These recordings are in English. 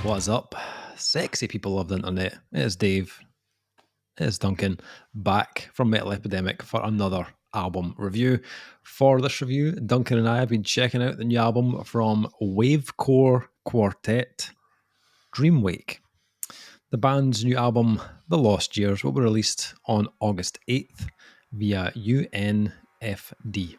What's up, sexy people of the internet? It is Dave, it is Duncan, back from Metal Epidemic for another album review. For this review, Duncan and I have been checking out the new album from Wavecore quartet, DREAMWAKE. The band's new album, The Lost Years, will be released on August 8th via UNFD.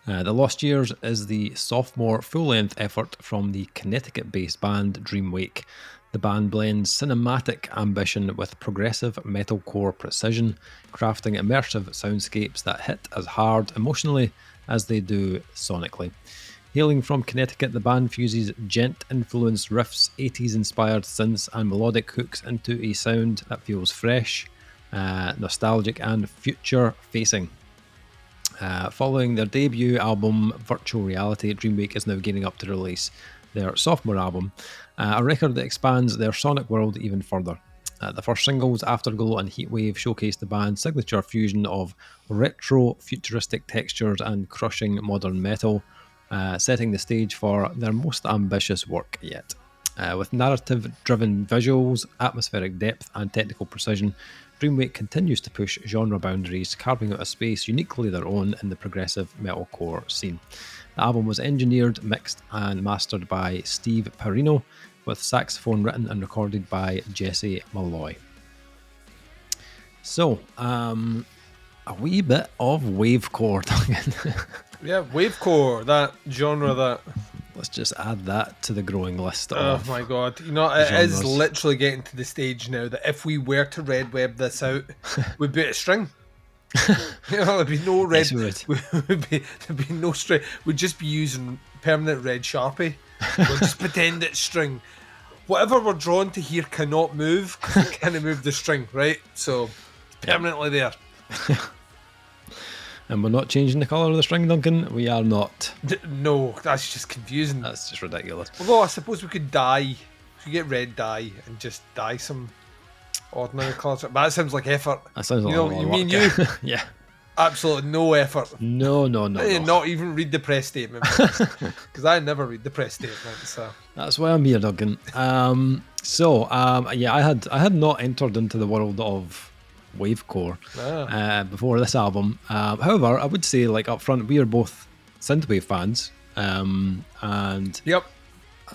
The Lost Years is the sophomore full-length effort from the Connecticut-based band DREAMWAKE. The band blends cinematic ambition with progressive metalcore precision, crafting immersive soundscapes that hit as hard emotionally as they do sonically. Hailing from Connecticut, the band fuses Djent-influenced riffs, 80s-inspired synths and melodic hooks into a sound that feels fresh, nostalgic and future-facing. Following their debut album, Virtual Reality, DREAMWAKE is now gearing up to release their sophomore album, a record that expands their sonic world even further. The first singles, Afterglow and Heatwave, showcase the band's signature fusion of retro, futuristic textures and crushing modern metal, setting the stage for their most ambitious work yet. With narrative-driven visuals, atmospheric depth and technical precision, DREAMWAKE continues to push genre boundaries, carving out a space uniquely their own in the progressive metalcore scene. The album was engineered, mixed and mastered by Steve Perino, with saxophone written and recorded by Jesse Malloy. So, a wee bit of Wavecore. Yeah, Wavecore, that genre that... Let's just add that to the growing list Oh of my god, you know, it genres. is literally getting to the stage now that if we were to red web this out, we'd be at a string. You know, there'd be no red, Yes, we there'd be no string. We'd just be using permanent red Sharpie. We'll just pretend it's string. Whatever we're drawn to here cannot move, because we can't move the string, right? So, it's permanently there. And we're not changing the colour of the string, Duncan. We are not. No, that's just confusing. That's just ridiculous. Although I suppose we could dye, we could get red dye and just dye some ordinary colours. But that sounds like effort. That sounds like You know, a lot you of mean work. you? Yeah. Absolutely no effort. No. Not even read the press statement, because I never read the press statement. So That's why I'm here, Duncan. I had not entered into the world of Wavecore before this album. However, I would say, like up front, we are both Synthwave fans, and yep,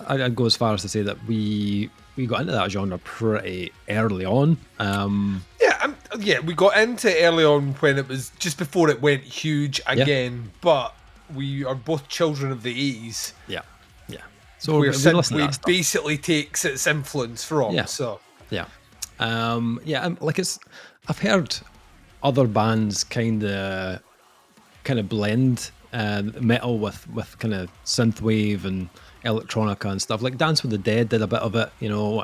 I'd go as far as to say that we got into that genre pretty early on. We got into it early on when it was just before it went huge again. But we are both children of the 80s. Yeah. So where Synthwave basically takes its influence from. I've heard other bands kind of blend metal with kind of synthwave and electronica and stuff. Like Dance with the Dead did a bit of it, you know.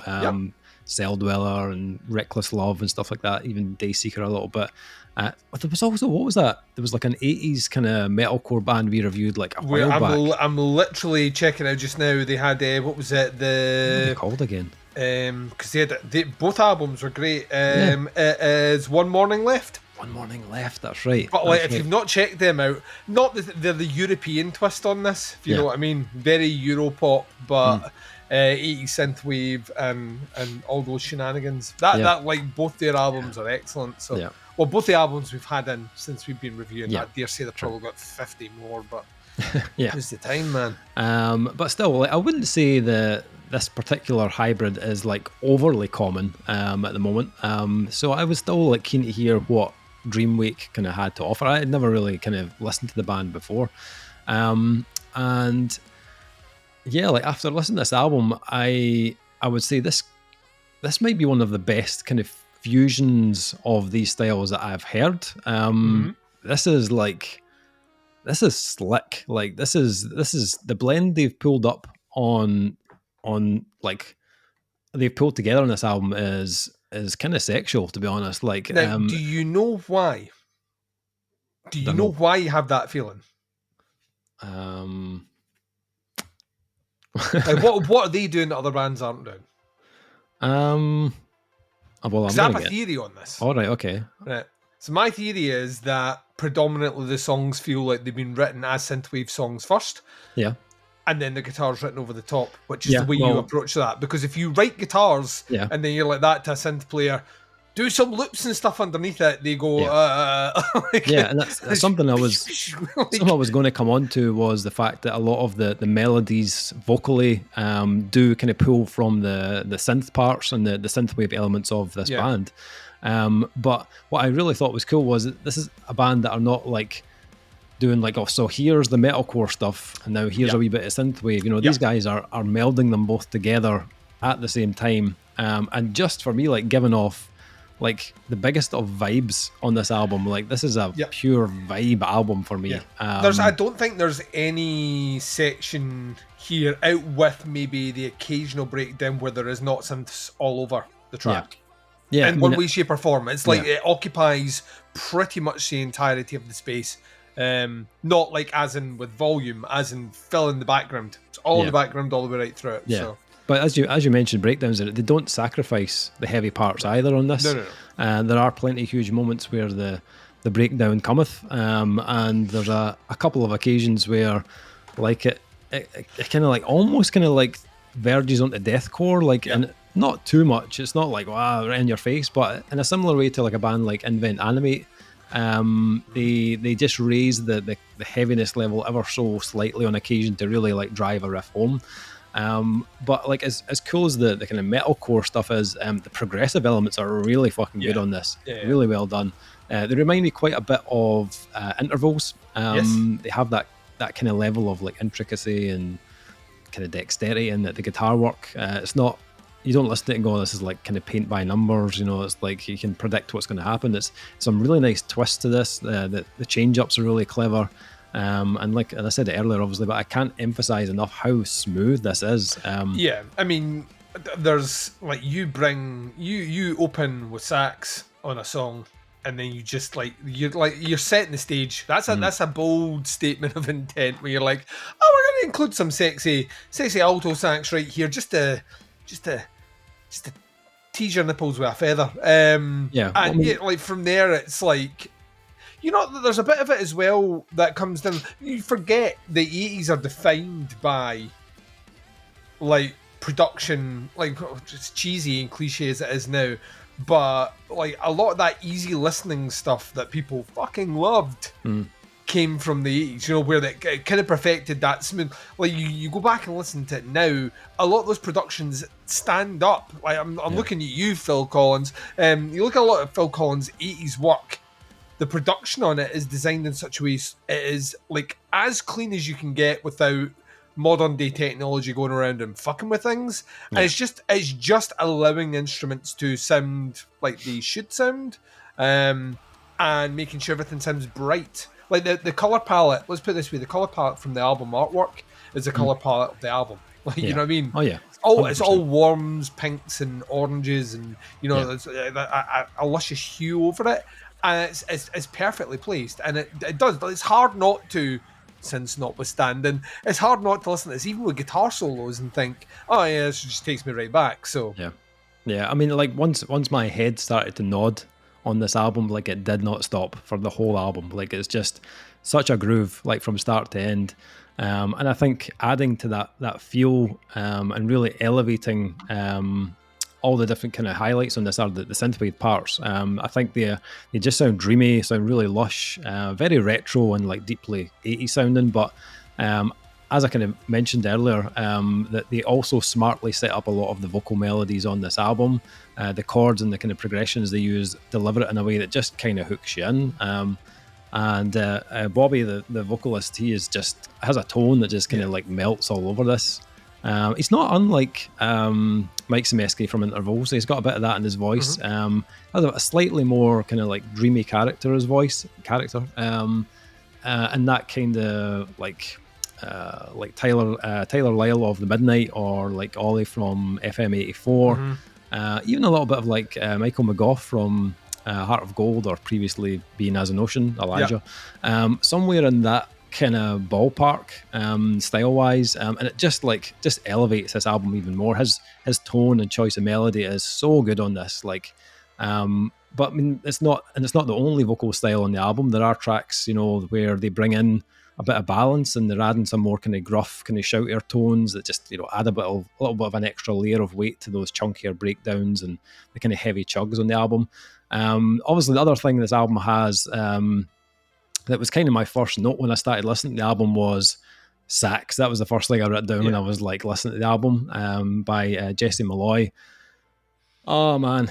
Cell Dweller and Reckless Love and stuff like that. Even Dayseeker a little bit. But there was also, what was that? There was like an 80s kind of metalcore band we reviewed like a while back. I'm literally checking out just now. They had what was it? What are they called again? Because both albums were great. It is One Morning Left. One Morning Left, that's right. But if you've not checked them out, not that they're the European twist on this, if you know what I mean. Very Europop, but 80s synthwave and all those shenanigans. That like both their albums are excellent. So well, both the albums we've had in since we've been reviewing. I dare say they've probably got 50 more, but it's the time, man. But still, like, I wouldn't say that this particular hybrid is like overly common at the moment. So I was still like keen to hear what DREAMWAKE kind of had to offer. I had never really kind of listened to the band before, and like after listening to this album, I would say this might be one of the best kind of fusions of these styles that I've heard. This is slick. Like this is the blend they've pulled up on like they've pulled together on this album is kind of sexual, to be honest. Like, now, do you know why? Do you know why you have that feeling? Like what are they doing that other bands aren't doing? Well, I have a theory on this. All right, okay. Right. So my theory is that predominantly the songs feel like they've been written as synthwave songs first. Yeah. and then the guitar's written over the top, which is the way you approach that. Because if you write guitars and then you're like that to a synth player, do some loops and stuff underneath it, they go and that's something I was going to come on to, was the fact that a lot of the melodies vocally do kind of pull from the synth parts and the synthwave elements of this band. But what I really thought was cool was that this is a band that are not like doing like, oh, so here's the metalcore stuff and now here's a wee bit of synthwave. You know, these guys are melding them both together at the same time, and just for me, like, giving off like the biggest of vibes on this album. Like, this is a pure vibe album for me. I don't think there's any section here, out with maybe the occasional breakdown, where there is not synths all over the track. In one way, shape or form. It's like it occupies pretty much the entirety of the space. Not like as in with volume, as in fill in the background. It's all in the background all the way right through it. So. But as you mentioned, breakdowns in it, they don't sacrifice the heavy parts either on this. No. There are plenty of huge moments where the breakdown cometh, and there's a couple of occasions where like it kind of like almost kind of like verges onto deathcore, like, and not too much. It's not like wow right in your face, but in a similar way to like a band like Animate. They just raise the heaviness level ever so slightly on occasion to really like drive a riff home. But like as cool as the kind of metalcore stuff is, the progressive elements are really fucking good on this. Really well done. They remind me quite a bit of intervals. They have that kind of level of like intricacy and kind of dexterity in the guitar work. It's not, you don't listen to it and go, this is like kind of paint by numbers, you know. It's like you can predict what's going to happen. It's some really nice twists to this. The change-ups are really clever. And like I said it earlier, obviously, but I can't emphasize enough how smooth this is. I mean, there's like you open with sax on a song, and then you just you're setting the stage. That's a bold statement of intent where you're like, oh, we're going to include some sexy alto sax right here, just to tease your nipples with a feather. Like from there, it's like, you know, there's a bit of it as well that comes down. You forget the 80s are defined by like production, like just cheesy and cliche as it is now, but like a lot of that easy listening stuff that people fucking loved came from the 80s, you know, where it kind of perfected that smooth. Like you go back and listen to it now, a lot of those productions stand up. Like I'm looking at you, Phil Collins. You look at a lot of Phil Collins' 80s work. The production on it is designed in such a way it is like as clean as you can get without modern day technology going around and fucking with things. And it's just allowing instruments to sound like they should sound, and making sure everything sounds bright. Like the color palette, let's put it this way, the color palette from the album artwork is the color palette of the album. Like, you know what I mean? Oh yeah. It's all warms, pinks and oranges, and you know, there's a luscious hue over it. And it's perfectly placed, and it does. But it's hard not to, since notwithstanding, it's hard not to listen to this, even with guitar solos, and think, oh yeah, this just takes me right back. So yeah. I mean, like once my head started to nod on this album, like it did not stop for the whole album. Like it's just such a groove, like from start to end. And I think adding to that feel and really elevating all the different kind of highlights on this are the synthwave parts. I think they just sound dreamy, sound really lush, very retro and like deeply 80s sounding. But as I kind of mentioned earlier, that they also smartly set up a lot of the vocal melodies on this album. The chords and the kind of progressions they use deliver it in a way that just kind of hooks you in. And Bobby, the vocalist, he has a tone that just kind of like melts all over this. He's not unlike Mike Semeski from Intervals. He's got a bit of that in his voice. Has a slightly more kind of like dreamy character, and that kind of like Tyler Lyle of The Midnight, or like Ollie from FM84. Even a little bit of like Michael McGough from Heart of Gold, or previously being As an Ocean, Elijah. Somewhere in that kind of ballpark, style wise, and it just elevates this album even more. His tone and choice of melody is so good on this. Like But I mean, it's not the only vocal style on the album. There are tracks, where they bring in a bit of balance and they're adding some more kind of gruff, kind of shoutier tones that just, add a little bit of an extra layer of weight to those chunkier breakdowns and the kind of heavy chugs on the album. Obviously, the other thing this album has that was kind of my first note when I started listening to the album was sax. That was the first thing I wrote down when I was like listening to the album by Jesse Malloy. Oh man,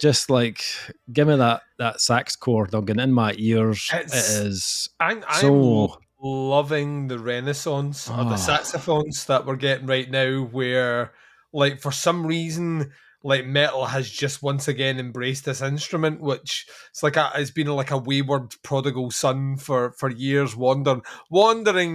just like give me that Saxcore, Duncan, in my ears. I'm loving the renaissance of the saxophones that we're getting right now, where like for some reason like metal has just once again embraced this instrument, which it's been like a wayward prodigal son for years, wandering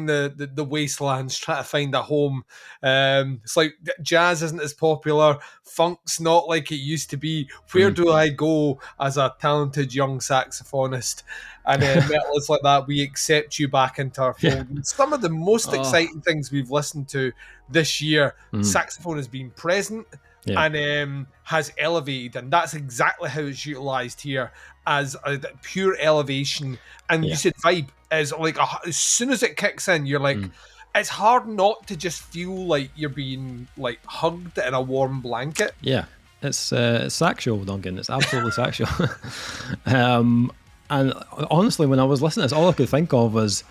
the wastelands trying to find a home. It's like jazz isn't as popular, funk's not like it used to be. Where do I go as a talented young saxophonist? And metal is like that. We accept you back into our fold. Yeah. Some of the most exciting things we've listened to this year, saxophone has been present. Yeah. And has elevated, and that's exactly how it's utilized here as a pure elevation. And you said vibe is like as soon as it kicks in, you're like, it's hard not to just feel like you're being like hugged in a warm blanket. Yeah, it's sexual, Duncan. It's absolutely sexual. And honestly, when I was listening to this, all I could think of was,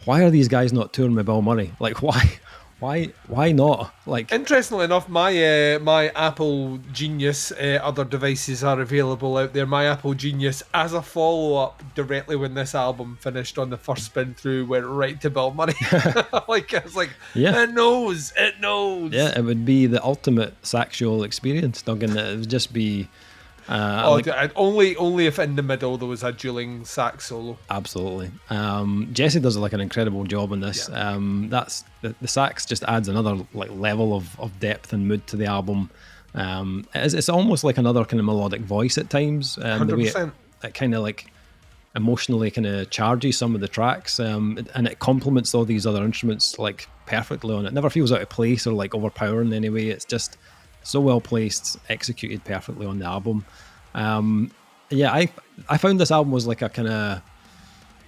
why are these guys not touring with Bill Murray? Like, why not? Like, interestingly enough, my Apple Genius, other devices are available out there. My Apple Genius, as a follow-up, directly when this album finished on the first spin through, went right to Bill Murray. It knows. Yeah, it would be the ultimate sexual experience, Duncan. It would just be. Only if in the middle there was a dueling sax solo. Absolutely. Jesse does like an incredible job on this. Yeah. That's the sax just adds another like level of depth and mood to the album. It's almost like another kind of melodic voice at times. 100%. The way it kind of like emotionally kind of charges some of the tracks, and it complements all these other instruments like perfectly on it. It never feels out of place or like overpowering in any way. It's just so well placed, executed perfectly on the album. I found this album was like a kind of,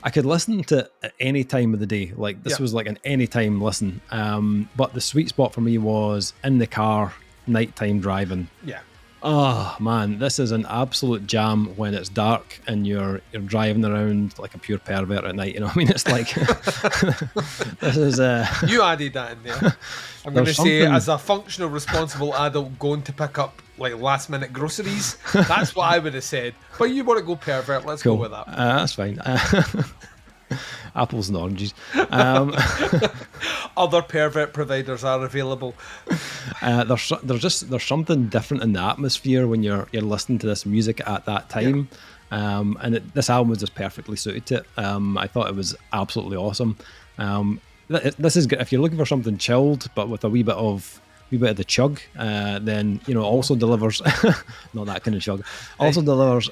I could listen to at any time of the day. Like this was like an anytime listen. But the sweet spot for me was in the car, nighttime driving. Yeah. Oh man, this is an absolute jam when it's dark and you're driving around like a pure pervert at night. You know what I mean? It's like this is you added that in there. I'm going to say, as a functional, responsible adult going to pick up like last minute groceries, that's what I would have said. But you want to go pervert? Let's go with that. That's fine. Apples and oranges. Other pervert providers are available. There's something different in the atmosphere when you're listening to this music at that time, and this album was just perfectly suited to it. I thought it was absolutely awesome. This is good if you're looking for something chilled, but with a wee bit of the chug. Then also delivers not that kind of chug. Also delivers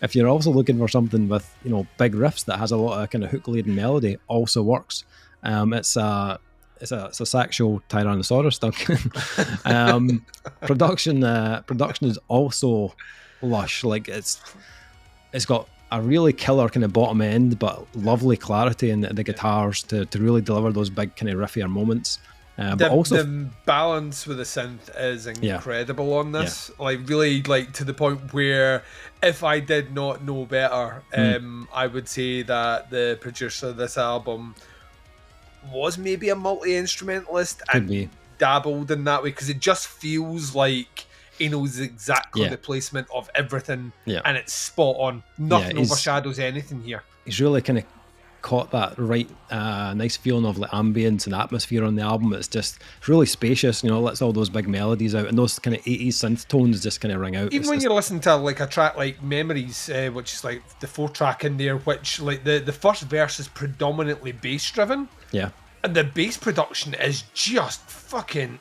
if you're also looking for something with big riffs that has a lot of kind of hook laden melody, also works. It's a sexual Tyrannosaurus, Duncan. Production is also lush. Like it's got a really killer kind of bottom end, but lovely clarity in the guitars to really deliver those big kind of riffier moments. But also the balance with the synth is incredible on this. Like really, like to the point where if I did not know better, I would say that the producer of this album was maybe a multi-instrumentalist and dabbled in that way, because it just feels like he knows exactly the placement of everything, and it's spot on. Nothing overshadows anything here. He's really kind of caught that right nice feeling of like ambience and atmosphere on the album. It's really spacious, lets all those big melodies out and those kind of 80s synth tones just kind of ring out. Even when you're listening to like a track like Memories, which is like the 4-track in there, which like the first verse is predominantly bass driven, and the bass production is just fucking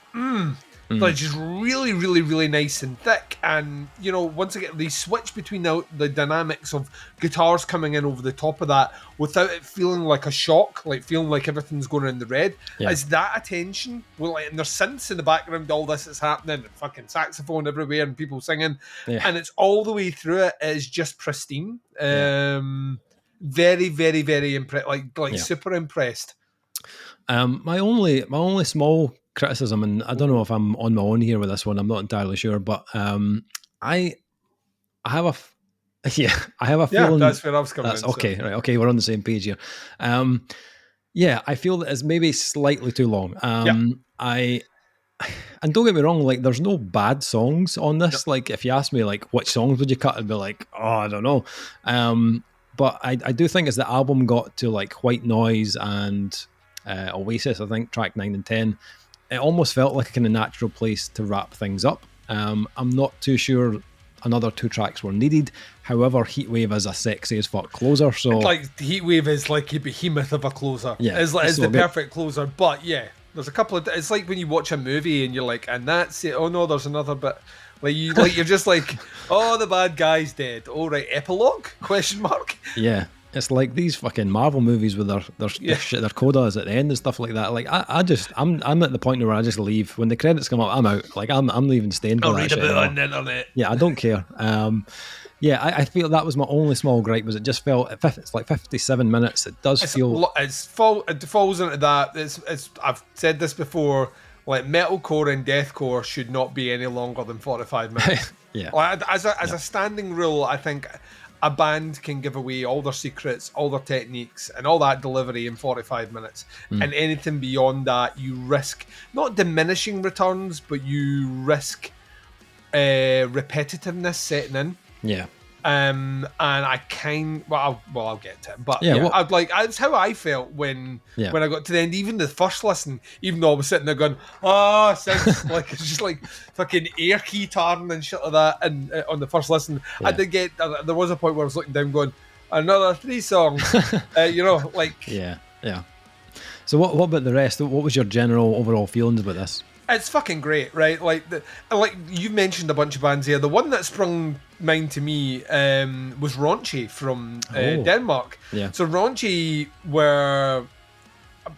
Like just really, really, really nice and thick. And, you know, once again, they switch between the dynamics of guitars coming in over the top of that without it feeling like a shock, like feeling like everything's going in the red. Is that attention? Well, like, and there's synths in the background, all this is happening, and fucking saxophone everywhere and people singing. And it's all the way through it is just pristine. Very, very, very impressed. Like super impressed. My only small criticism, and I don't know if I'm on my own here with this one, I'm not entirely sure, but I have a I have a feeling that's where I was coming in. Okay, right, okay, we're on the same page here. I feel that it's maybe slightly too long. And don't get me wrong, like there's no bad songs on this. Like if you ask me like which songs would you cut, I'd be like, oh, I don't know. But I do think as the album got to like White Noise and Oasis, I think track 9 and 10, it almost felt like a kind of natural place to wrap things up. I'm not too sure another 2 tracks were needed. However, Heatwave is a sexy as fuck closer. So like Heatwave is like a behemoth of a closer. Is the perfect closer. But yeah, there's a couple of. It's like when you watch a movie and you're like, and that's it. Oh no, there's another bit. You're just like, oh, the bad guy's dead. All right, epilogue? Question mark. Yeah. It's like these fucking Marvel movies with their shit, their codas at the end and stuff like that. Like I'm at the point where I just leave when the credits come up. I'm out. Like I'm leaving staying for I'll that read shit about it on the internet. Yeah, I don't care. I feel that was my only small gripe. Was it just felt it's like 57 minutes. It does feel it falls into that. It's I've said this before. Like metalcore and deathcore should not be any longer than 45 minutes. As a standing rule, I think a band can give away all their secrets, all their techniques, and all that delivery in 45 minutes. And anything beyond that, you risk not diminishing returns, but you risk repetitiveness setting in. Yeah. And I I'll get to it, but that's how I felt when I got to the end. Even the first listen, even though I was sitting there going, "Oh, sounds like it's just like fucking air keytarring and shit like that." And on the first listen, I did get. There was a point where I was looking down, going, "Another 3 songs," Yeah. So what about the rest? What was your general overall feelings about this? It's fucking great, right? Like you mentioned a bunch of bands here. The one that sprung mind to me was Raunchy from Denmark. Yeah. So Raunchy were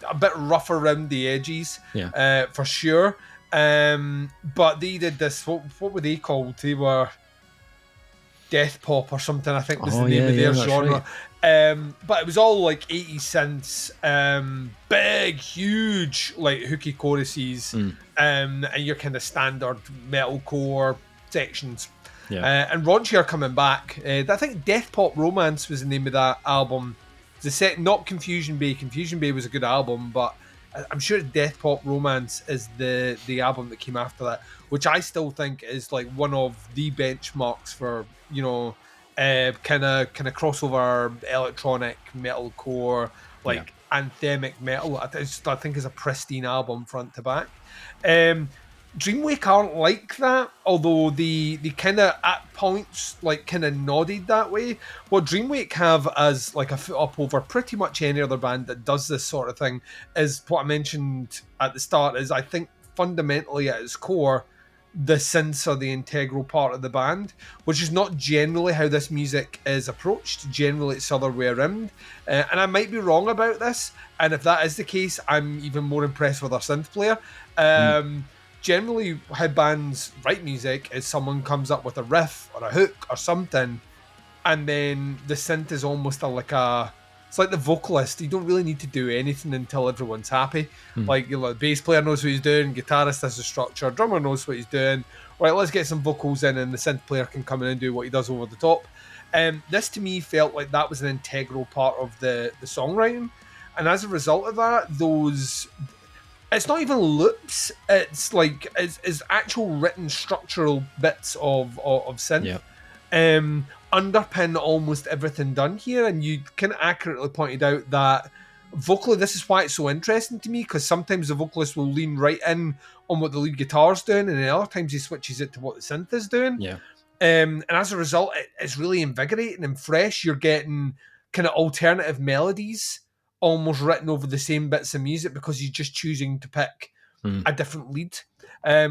a bit rough around the edges, for sure. But they did this. What were they called? They were death pop or something, I think was the name of their genre. Right. But it was all like 80s synths, big, huge, like hooky choruses, and your kind of standard metalcore sections. And Raunchy are coming back. I think Death Pop Romance was the name of that album. The set, not Confusion Bay. Confusion Bay was a good album, but I'm sure Death Pop Romance is the album that came after that, which I still think is like one of the benchmarks for, you know, kind of crossover electronic metalcore, like anthemic metal. I think is a pristine album front to back. DREAMWAKE aren't like that, although they kind of at points like kind of nodded that way. What DREAMWAKE have as like a foot up over pretty much any other band that does this sort of thing is what I mentioned at the start. Is I think fundamentally at its core, the synths are the integral part of the band, which is not generally how this music is approached. Generally, it's the other way around. And I might be wrong about this. And if that is the case, I'm even more impressed with our synth player. Generally, how bands write music is someone comes up with a riff or a hook or something, and then the synth is almost it's like the vocalist. You don't really need to do anything until everyone's happy. Like, you know, the bass player knows what he's doing, guitarist has a structure, drummer knows what he's doing. Right, let's get some vocals in, and the synth player can come in and do what he does over the top. This to me felt like that was an integral part of the songwriting, and as a result of that, it's not even loops. It's like it's actual written structural bits of synth. Underpin almost everything done here, and you kind of accurately pointed out that vocally this is why it's so interesting to me, because sometimes the vocalist will lean right in on what the lead guitar's doing, and then other times he switches it to what the synth is doing. And as a result, it's really invigorating and fresh. You're getting kind of alternative melodies almost written over the same bits of music because you're just choosing to pick a different lead,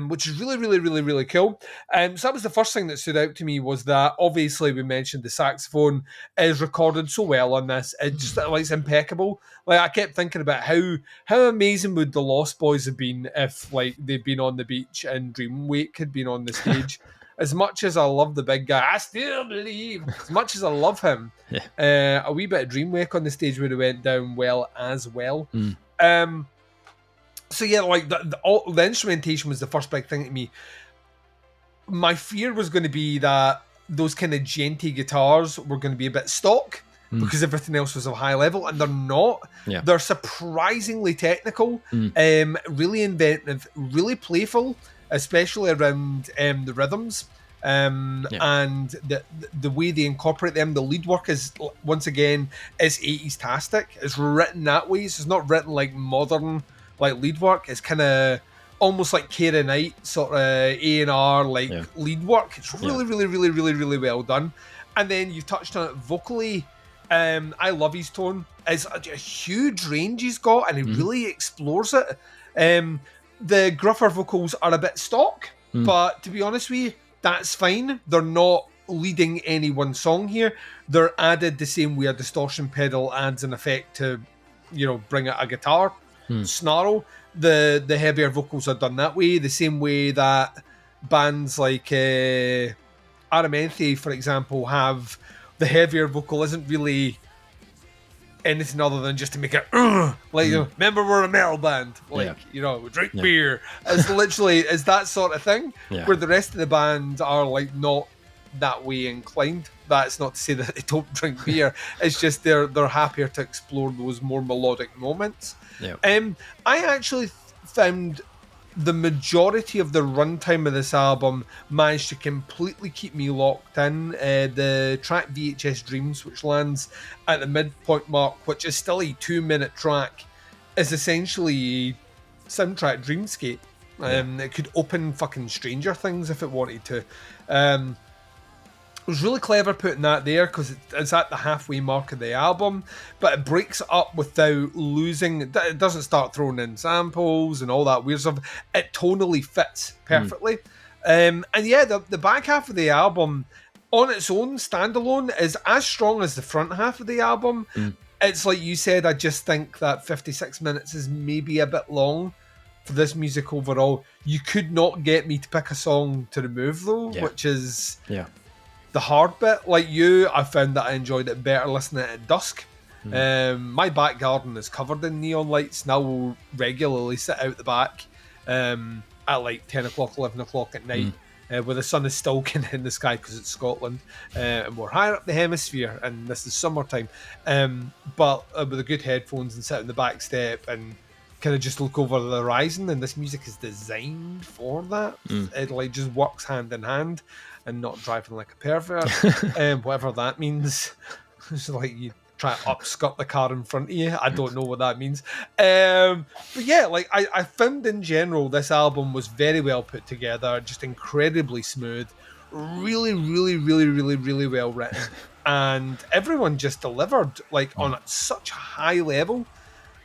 which is really, really, really, really cool. So that was the first thing that stood out to me, was that obviously we mentioned the saxophone is recorded so well on this. It just it's impeccable. Like, I kept thinking about how amazing would the Lost Boys have been if like they'd been on the beach and DREAMWAKE had been on the stage. As much as I love the big guy, I still believe. As much as I love him, a wee bit of DREAMWAKE on the stage would have went down well as well. So yeah, like the instrumentation was the first big thing to me. My fear was going to be that those kind of djenty guitars were going to be a bit stock because everything else was of high level, and they're not. Yeah. They're surprisingly technical, really inventive, really playful, especially around the rhythms. And the way they incorporate them. The lead work is, once again, is 80s-tastic. It's written that way, so it's not written like modern like lead work. It's kind of almost like Keira Knight sort of A&R lead work. It's really, really, really, really, really well done. And then you touched on it vocally. I love his tone. It's a huge range he's got, and he really explores it. The gruffer vocals are a bit stock, but to be honest with you, that's fine. They're not leading any one song here. They're added the same way a distortion pedal adds an effect to, bring out a guitar snarl. The heavier vocals are done that way, the same way that bands like Aramanthe, for example, have the heavier vocal isn't really anything other than just to make it remember we're a metal band, we drink beer. It's literally is that sort of thing, where the rest of the band are like not that way inclined. That's not to say that they don't drink beer. It's just they're happier to explore those more melodic moments. I actually found the majority of the runtime of this album managed to completely keep me locked in. The track VHS Dreams, which lands at the midpoint mark, which is still a 2-minute track, is essentially a soundtrack dreamscape. It could open fucking Stranger Things if it wanted to. It was really clever putting that there because it's at the halfway mark of the album, but it breaks up without losing. It doesn't start throwing in samples and all that weird stuff. It tonally fits perfectly. The back half of the album on its own, standalone, is as strong as the front half of the album. It's like you said, I just think that 56 minutes is maybe a bit long for this music overall. You could not get me to pick a song to remove though, which is the hard bit. Like you, I found that I enjoyed it better listening at dusk. My back garden is covered in neon lights, and I will regularly sit out the back at like 10 o'clock, 11 o'clock at night, where the sun is still kind of in the sky because it's Scotland, and we're higher up the hemisphere, and this is summertime. But with the good headphones and sit on the back step and kind of just look over the horizon, and this music is designed for that. It like just works hand in hand, and not driving like a pervert, whatever that means. It's like you try to upskirt the car in front of you. I don't know what that means. But yeah, like I found in general this album was very well put together, just incredibly smooth, really, really, really, really, really well written, and everyone just delivered like on such a high level.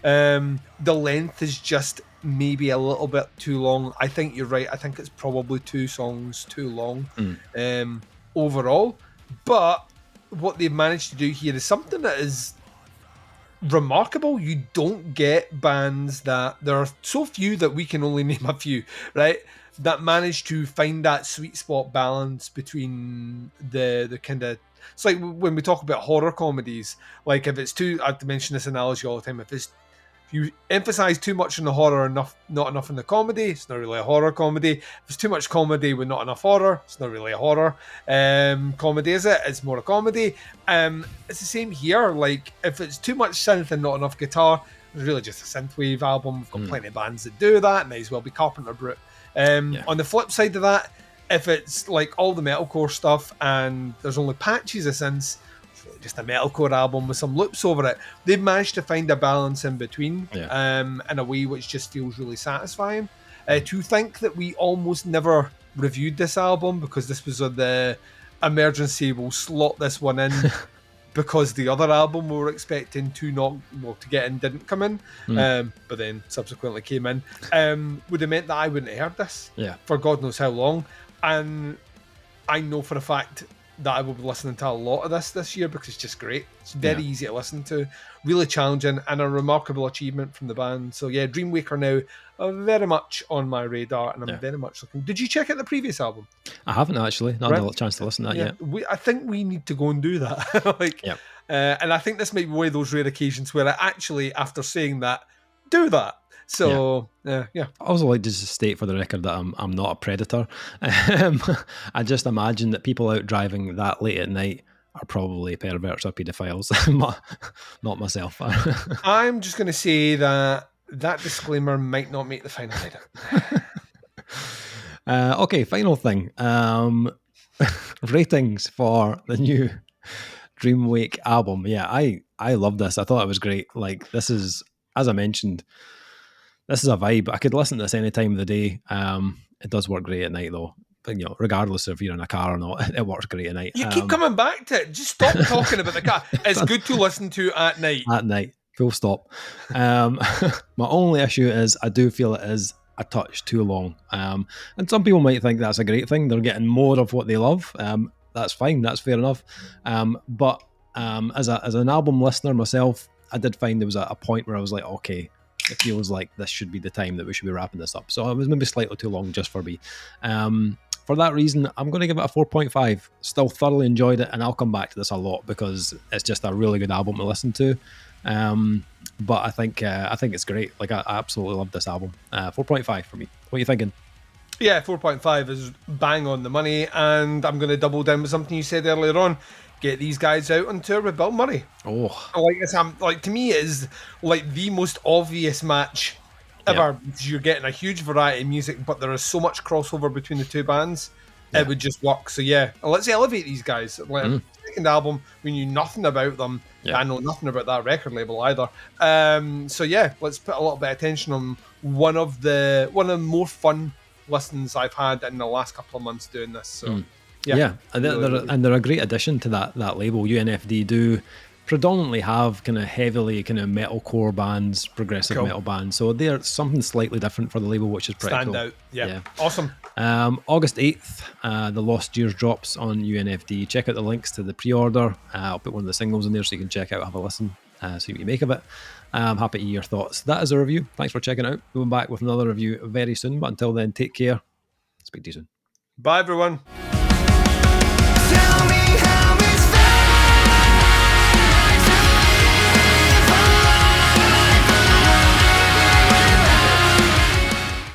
The length is just maybe a little bit too long. I think you're right. I think it's probably 2 songs too long overall. But what they've managed to do here is something that is remarkable. You don't get bands that, there are so few that we can only name a few, right, that manage to find that sweet spot balance between the kind of, it's like when we talk about horror comedies, like if it's too, I have to mention this analogy all the time, if you emphasize too much on the horror and not enough in the comedy, it's not really a horror comedy. If it's too much comedy with not enough horror, it's not really a horror comedy, is it? It's more a comedy. It's the same here. Like, if it's too much synth and not enough guitar, it's really just a synthwave album. We've got plenty of bands that do that. It may as well be Carpenter Brute. On the flip side of that, if it's like all the metalcore stuff and there's only patches of synths, just a metalcore album with some loops over it, they've managed to find a balance in between in a way which just feels really satisfying. To think that we almost never reviewed this album because this was the emergency, we'll slot this one in because the other album we were expecting to get in didn't come in, but then subsequently came in, would have meant that I wouldn't have heard this for God knows how long. And I know for a fact that I will be listening to a lot of this year because it's just great. It's very easy to listen to, really challenging, and a remarkable achievement from the band. So yeah, DreamWaker now are very much on my radar, and I'm very much looking. Did you check out the previous album? I haven't actually. Not had a chance to listen to that yet. I think we need to go and do that. And I think this might be one of those rare occasions where I actually, after saying that, do that. So I also like to just state for the record that I'm not a predator. I just imagine that people out driving that late at night are probably perverts or paedophiles. Not myself. I'm just going to say that disclaimer might not make the final edit. Okay, final thing. Ratings for the new DreamWake album. Yeah, I love this. I thought it was great. Like, this is, as I mentioned, this is a vibe. I could listen to this any time of the day. It does work great at night, though. But, regardless if you're in a car or not, it works great at night. You keep coming back to it. Just stop talking about the car. It's good to listen to at night. At night, full stop. My only issue is I do feel it is a touch too long. And some people might think that's a great thing. They're getting more of what they love. That's fine. That's fair enough. But as an album listener myself, I did find there was a point where I was like, okay, it feels like this should be the time that we should be wrapping this up. So it was maybe slightly too long just for me. For that reason, I'm going to give it a 4.5. Still thoroughly enjoyed it, and I'll come back to this a lot because it's just a really good album to listen to. But I think it's great. Like, I absolutely love this album. 4.5 for me. What are you thinking? Yeah, 4.5 is bang on the money, and I'm going to double down with something you said earlier on. Get these guys out on tour with Bill Murray. Like to me, it is like the most obvious match ever. You're getting a huge variety of music, but there is so much crossover between the two bands. It would just work. So yeah, let's elevate these guys. Like, second album, we knew nothing about them. I know nothing about that record label either. So yeah, let's put a little bit of attention on one of the more fun listens I've had in the last couple of months doing this. So. And they're a great addition to that label. UNFD do predominantly have kind of heavily kind of metalcore bands, progressive metal bands. So they're something slightly different for the label, which is pretty cool. Stand out. Yeah. Awesome. August 8th, The Lost Years drops on UNFD. Check out the links to the pre-order. I'll put one of the singles in there so you can check out, have a listen, see what you make of it. I'm happy to hear your thoughts. That is a review. Thanks for checking out. We'll be back with another review very soon. But until then, take care. Speak to you soon. Bye, everyone.